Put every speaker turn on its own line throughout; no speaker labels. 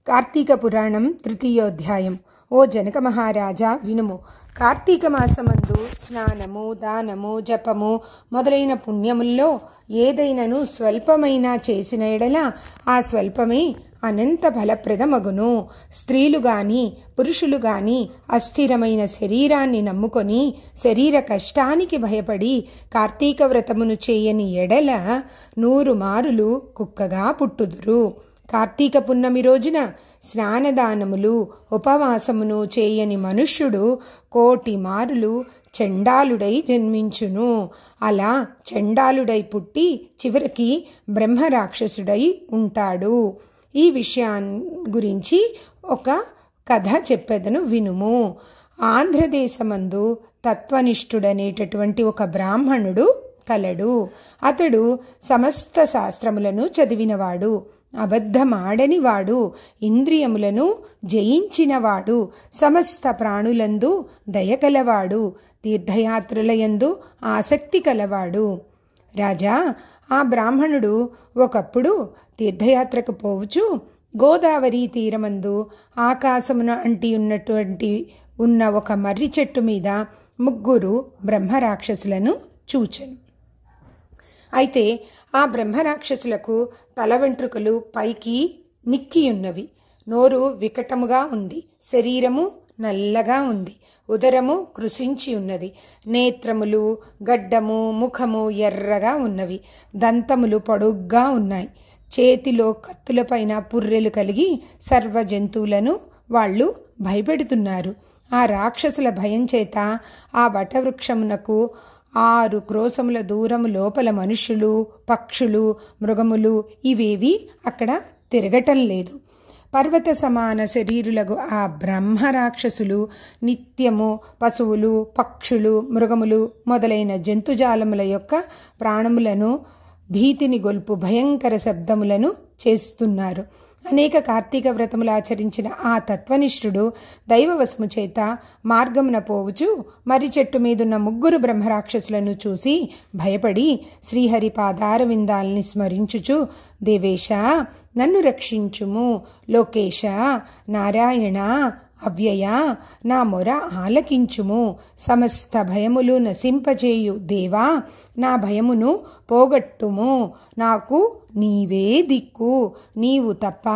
కార్తీక పురాణం తృతీయోధ్యాయం. ఓ జనక మహారాజా వినుము. కార్తీక మాసమందు స్నానము, దానము, జపము మొదలైన పుణ్యముల్లో ఏదైనను స్వల్పమైనా చేసిన ఎడల ఆ స్వల్పమే అనంత ఫలప్రదమగును. స్త్రీలు గాని పురుషులు గాని అస్థిరమైన శరీరాన్ని నమ్ముకొని శరీర కష్టానికి భయపడి కార్తీక వ్రతమును చేయని ఎడల 100 మారులు కుక్కగా పుట్టుదురు. కార్తీక పున్నమి రోజున స్నానదానములు ఉపవాసమును చేయని మనుష్యుడు 1,000,000 మారులు చండాలుడై జన్మించును. అలా చండాలుడై పుట్టి చివరికి బ్రహ్మరాక్షసుడై ఉంటాడు. ఈ విషయాన్ని గురించి ఒక కథ చెప్పెదను వినుము. ఆంధ్రదేశమందు తత్వనిష్ఠుడనేటటువంటి ఒక బ్రాహ్మణుడు కలడు. అతడు సమస్త శాస్త్రములను చదివినవాడు, అబద్ధమాడనివాడు, ఇంద్రియములను జయించినవాడు, సమస్త ప్రాణులందు దయకలవాడు, తీర్థయాత్రలయందు ఆసక్తి కలవాడు. రాజా, ఆ బ్రాహ్మణుడు ఒకప్పుడు తీర్థయాత్రకు పోవుచు గోదావరి తీరమందు ఆకాశమున అంటి ఉన్న ఒక మర్రి చెట్టు మీద 3 బ్రహ్మరాక్షసులను చూచెను. అయితే ఆ బ్రహ్మరాక్షసులకు తల వెంట్రుకలు పైకి నిక్కియున్నవి, నోరు వికటముగా ఉంది, శరీరము నల్లగా ఉంది, ఉదరము కృశించి ఉన్నది, నేత్రములు గడ్డము, ముఖము ఎర్రగా ఉన్నవి, దంతములు పొడుగ్గా ఉన్నాయి, చేతిలో కత్తులపైన పుర్రెలు కలిగి సర్వ జంతువులను వాళ్ళు భయపెడుతున్నారు. ఆ రాక్షసుల భయం చేత ఆ వటవృక్షమునకు 6 క్రోశముల దూరము లోపల మనుష్యులు, పక్షులు, మృగములు ఇవేవి అక్కడ తిరగటం లేదు. పర్వత సమాన శరీరులకు ఆ బ్రహ్మరాక్షసులు నిత్యము పశువులు, పక్షులు, మృగములు మొదలైన జంతుజాలముల యొక్క ప్రాణములను భీతిని గొల్పు భయంకర శబ్దములను చేస్తున్నారు. అనేక కార్తీక వ్రతములు ఆచరించిన ఆ తత్వనిష్ఠుడు దైవవశము చేత మార్గమున పోవుచు మర్రి చెట్టు మీదున్న 3 బ్రహ్మరాక్షసులను చూసి భయపడి శ్రీహరి పాదార విందాల్ని స్మరించుచు, దేవేశ నన్ను రక్షించుము, లోకేశ నారాయణ అవ్యయ నా మొర ఆలకించుము, సమస్త భయములు నశింపజేయు దేవా నా భయమును పోగొట్టుము, నాకు నీవే దిక్కు, నీవు తప్ప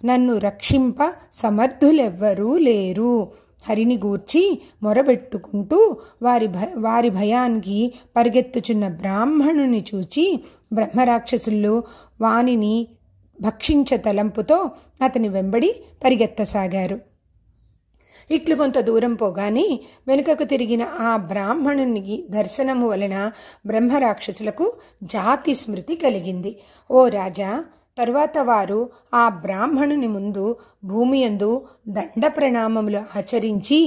నన్ను రక్షింప సమర్థులెవ్వరూ లేరు. హరిని గూర్చి మొరబెట్టుకుంటూ వారి భయానికి పరిగెత్తుచున్న బ్రాహ్మణుని చూచి బ్రహ్మరాక్షసులు వానిని భక్షించ తలంపుతో అతని వెంబడి పరిగెత్తసాగారు. ఇట్లు కొంత దూరం పోగానే వెనుకకు తిరిగిన ఆ బ్రాహ్మణునికి దర్శనము వలన బ్రహ్మరాక్షసులకు జాతి స్మృతి కలిగింది. ఓ రాజా, తరువాత వారు ఆ బ్రాహ్మణుని ముందు భూమియందు దండ ప్రణామములు ఆచరించి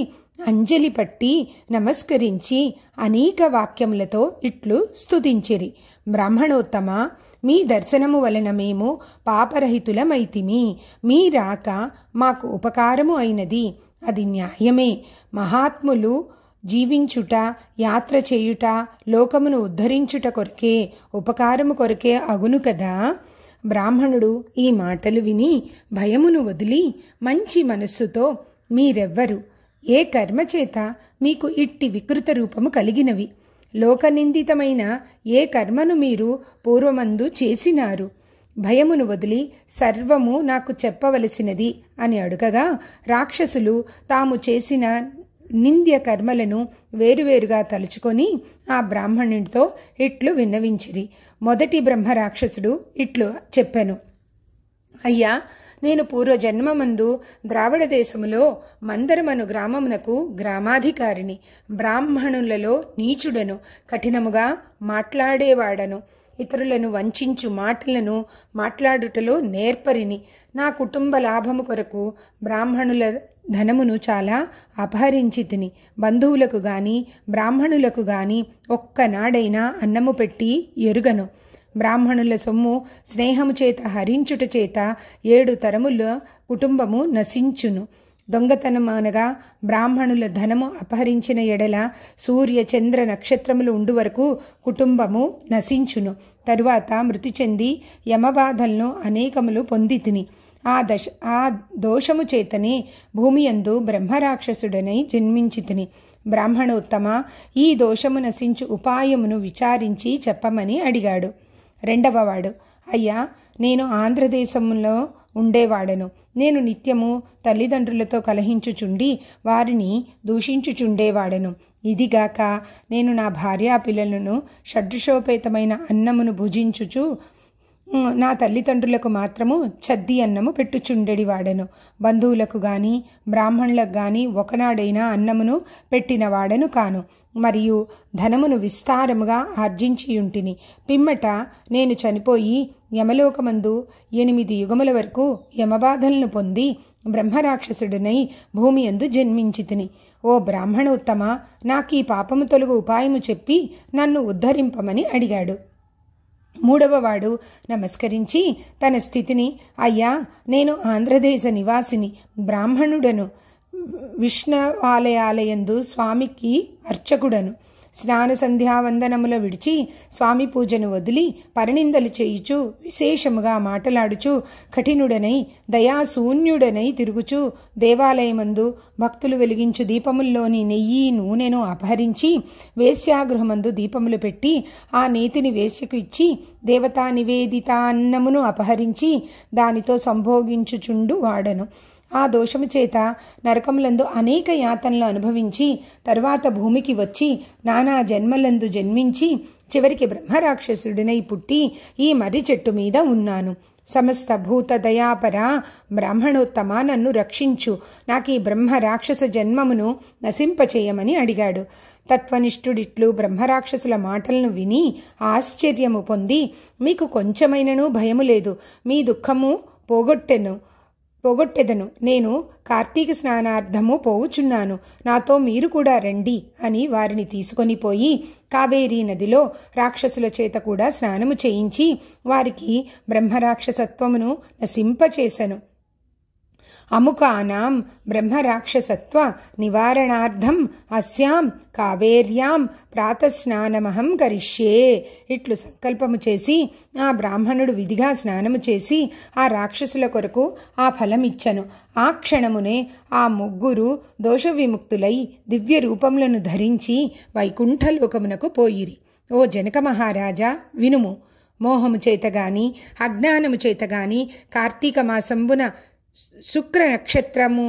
అంజలి పట్టి నమస్కరించి అనేక వాక్యములతో ఇట్లు స్తుతించిరి. బ్రాహ్మణోత్తమ, మీ దర్శనము వలన మేము పాపరహితులమైతిమి. మీ రాక మాకు ఉపకారము అయినది, అది న్యాయమే. మహాత్ములు జీవించుట, యాత్ర చేయుట, లోకమును ఉద్ధరించుట కొరకే, ఉపకారము కొరకే అగును కదా. బ్రాహ్మణుడు ఈ మాటలు విని భయమును వదిలి మంచి మనస్సుతో, మీరెవ్వరు, ఏ కర్మచేత మీకు ఇట్టి వికృత రూపము కలిగినవి, లోకనిందితమైన ఏ కర్మను మీరు పూర్వమందు చేసినారు, భయమును వదిలి సర్వము నాకు చెప్పవలసినది అని అడుగగా రాక్షసులు తాము చేసిన నింద్య కర్మలను వేరువేరుగా తలుచుకొని ఆ బ్రాహ్మణునితో ఇట్లు విన్నవించిరి. మొదటి బ్రహ్మరాక్షసుడు ఇట్లు చెప్పెను, అయ్యా, నేను పూర్వజన్మమందు ద్రావిడ దేశములో మందరమను గ్రామమునకు గ్రామాధికారిని, బ్రాహ్మణులలో నీచుడను, కఠినముగా మాట్లాడేవాడను, ఇతరులను వంచించు మాటలను మాట్లాడుటలో నేర్పరిని. నా కుటుంబ లాభము కొరకు బ్రాహ్మణుల ధనమును చాలా అపహరించి తిని, బంధువులకు గాని బ్రాహ్మణులకు గాని ఒక్కనాడైనా అన్నము పెట్టి ఎరుగను. బ్రాహ్మణుల సొమ్ము స్నేహము చేత హరించుట చేత 7 తరముల కుటుంబము నశించును. దొంగతనం అనగా బ్రాహ్మణుల ధనము అపహరించిన ఎడల సూర్య చంద్ర నక్షత్రములు ఉండు వరకు కుటుంబము నశించును. తరువాత మృతి చెంది యమబాధలను అనేకములు పొంది తిని ఆ దోషము చేతనే భూమియందు బ్రహ్మరాక్షసుడనై జన్మించితిని. బ్రాహ్మణోత్తమ, ఈ దోషము నశించు ఉపాయమును విచారించి చెప్పమని అడిగాడు. రెండవవాడు, అయ్యా, నేను ఆంధ్రదేశంలో ఉండేవాడను. నేను నిత్యము తల్లిదండ్రులతో కలహించుచుండి వారిని దూషించుచుండేవాడను. ఇదిగాక నేను నా భార్యాపిల్లలను షడ్రుషోపేతమైన అన్నమును భుజించుచు నా తల్లిదండ్రులకు మాత్రము చద్ది అన్నము పెట్టుచుండెడివాడను. బంధువులకు గాని బ్రాహ్మణులకు గాని ఒకనాడైనా అన్నమును పెట్టినవాడను కాను. మరియు ధనమును విస్తారముగా ఆర్జించియుంటిని. పిమ్మట నేను చనిపోయి యమలోకమందు 8 యుగముల వరకు యమబాధలను పొంది బ్రహ్మరాక్షసుడినై భూమి యందు జన్మించితిని. ఓ బ్రాహ్మణోత్తమ, నాకీ పాపము తొలగు ఉపాయము చెప్పి నన్ను ఉద్ధరింపమని అడిగాడు. మూడవవాడు నమస్కరించి తన స్థితిని, అయ్యా, నేను ఆంధ్రదేశ నివాసిని, బ్రాహ్మణుడను, విష్ణువాలయాలయందు స్వామికి అర్చకుడను. స్నాన సంధ్యావందనముల విడిచి స్వామి పూజను వదిలి పరనిందలు చేయుచు విశేషముగా మాటలాడుచు కఠినుడనై దయాశూన్యుడనై తిరుగుచు దేవాలయమందు భక్తులు వెలిగించు దీపముల్లోని నెయ్యి నూనెను అపహరించి వేశ్యాగృహమందు దీపములు పెట్టి ఆ నేతిని వేశ్యకు ఇచ్చి దేవతా నివేదితాన్నమును అపహరించి దానితో సంభోగించుచుండు వాడను. ఆ దోషము చేత నరకములందు అనేక యాతనలు అనుభవించి తరువాత భూమికి వచ్చి నానా జన్మలందు జన్మించి చివరికి బ్రహ్మరాక్షసుడినై పుట్టి ఈ మర్రి చెట్టు మీద ఉన్నాను. సమస్త భూత దయాపర బ్రాహ్మణోత్తమ, నన్ను రక్షించు, నాకు ఈ బ్రహ్మ రాక్షస జన్మమును నశింపచేయమని అడిగాడు. తత్వనిష్ఠుడిట్లు బ్రహ్మరాక్షసుల మాటలను విని ఆశ్చర్యము పొంది, మీకు కొంచెమైనను భయము లేదు, మీ దుఃఖము పోగొట్టెదను. నేను కార్తీక స్నానార్థము పోవుచున్నాను, నాతో మీరు కూడా రండి అని వారిని తీసుకొని పోయి కావేరీ నదిలో రాక్షసుల చేత కూడా స్నానము చేయించి వారికి బ్రహ్మరాక్షసత్వమును నశింపచేసెను. అముకానాం బ్రహ్మరాక్షసత్వ నివారణార్థం అస్యాం కావేర్యాం ప్రాతస్నానమహం కరిష్యే. ఇట్లు సంకల్పము చేసి ఆ బ్రాహ్మణుడు విధిగా స్నానము చేసి ఆ రాక్షసుల కొరకు ఆ ఫలమిచ్చను. ఆ క్షణమునే ఆ ముగ్గురు దోష విముక్తులై దివ్య రూపములను ధరించి వైకుంఠలోకమునకు పోయిరి. ఓ జనక మహారాజా, వినుము. మోహము చేతగాని అజ్ఞానము చేతగాని కార్తీక మాసంబున శుక్ర నక్షత్రము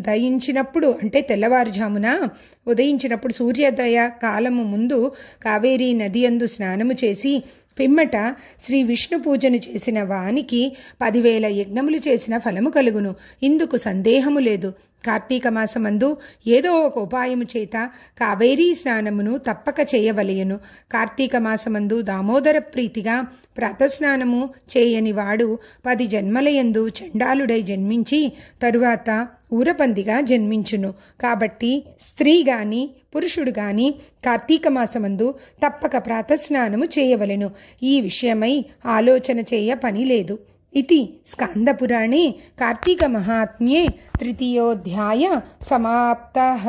దయించినప్పుడు, అంటే తెల్లవారుజామున ఉదయించినప్పుడు సూర్యోదయ కాలము ముందు కావేరీ నది యందు స్నానము చేసి పిమ్మట శ్రీ విష్ణు పూజను చేసిన వానికి 10,000 యజ్ఞములు చేసిన ఫలము కలుగును. ఇందుకు సందేహము లేదు. కార్తీక మాసమందు ఏదో ఒక ఉపాయము చేత కావేరీ స్నానమును తప్పక చేయవలయను. కార్తీక మాసమందు దామోదర ప్రీతిగా ప్రాతస్నానము చేయని వాడు 10 జన్మలయందు చండాలుడై జన్మించి తరువాత ఊరపందిగా జన్మించును. కాబట్టి స్త్రీ గాని పురుషుడు గాని కార్తీక మాసమందు తప్పక ప్రాతస్నానము చేయవలెను. ఈ విషయమై ఆలోచన చేయ పని లేదు. इति स्कान्दपुराणे कार्तिकमहात्म्ये 3य अध्याय समाप्तः।